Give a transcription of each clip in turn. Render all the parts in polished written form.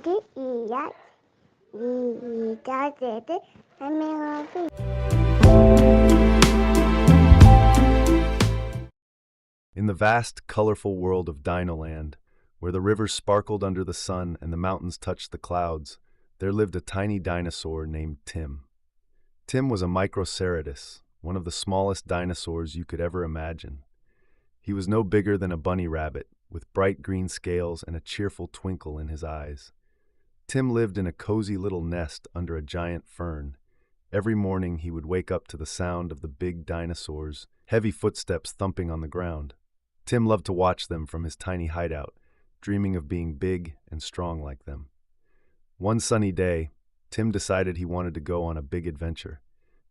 iya, dede, amigo. In the vast, colorful world of Dinoland, where the rivers sparkled under the sun and the mountains touched the clouds, there lived a tiny dinosaur named Tim. Tim was a Microceratus, one of the smallest dinosaurs you could ever imagine. He was no bigger than a bunny rabbit, with bright green scales and a cheerful twinkle in his eyes. Tim lived in a cozy little nest under a giant fern. Every morning he would wake up to the sound of the big dinosaurs' heavy footsteps thumping on the ground. Tim loved to watch them from his tiny hideout, dreaming of being big and strong like them. One sunny day, Tim decided he wanted to go on a big adventure.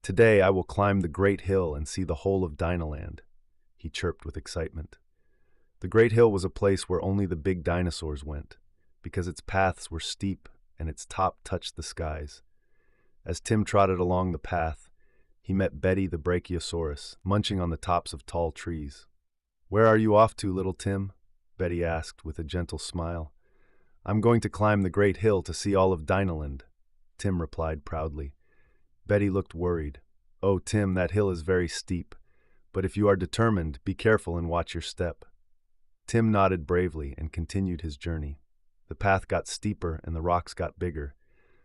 "Today I will climb the great hill and see the whole of Dinoland," he chirped with excitement. The great hill was a place where only the big dinosaurs went, because its paths were steep and its top touched the skies. As Tim trotted along the path, he met Betty the Brachiosaurus, munching on the tops of tall trees. "Where are you off to, little Tim?" Betty asked with a gentle smile. "I'm going to climb the great hill to see all of Dinoland," Tim replied proudly. Betty looked worried. "Oh, Tim, that hill is very steep, but if you are determined, be careful and watch your step." Tim nodded bravely and continued his journey. The path got steeper and the rocks got bigger.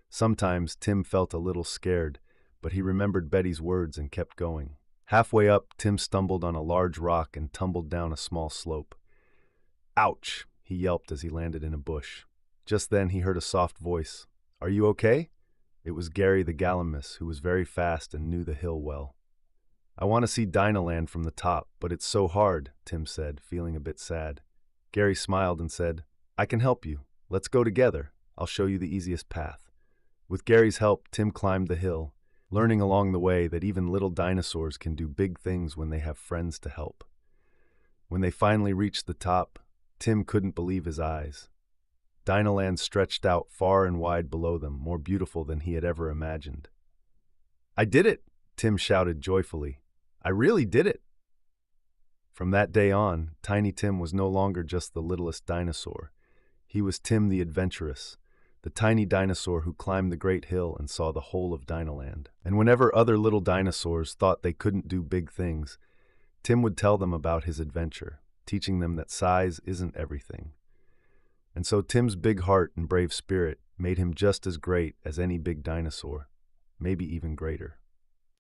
Sometimes Tim felt a little scared, but he remembered Betty's words and kept going. Halfway up, Tim stumbled on a large rock and tumbled down a small slope. "Ouch!" he yelped as he landed in a bush. Just then he heard a soft voice. "Are you okay?" It was Gary the Gallimimus, who was very fast and knew the hill well. "I want to see Dinoland from the top, but it's so hard," Tim said, feeling a bit sad. Gary smiled and said, "I can help you. Let's go together. I'll show you the easiest path." With Gary's help, Tim climbed the hill, learning along the way that even little dinosaurs can do big things when they have friends to help. When they finally reached the top, Tim couldn't believe his eyes. Dinoland stretched out far and wide below them, more beautiful than he had ever imagined. "I did it!" Tim shouted joyfully. "I really did it!" From that day on, Tiny Tim was no longer just the littlest dinosaur. He was Tim the adventurous, the tiny dinosaur who climbed the great hill and saw the whole of Dinoland. And whenever other little dinosaurs thought they couldn't do big things, Tim would tell them about his adventure, teaching them that size isn't everything. And so Tim's big heart and brave spirit made him just as great as any big dinosaur, maybe even greater.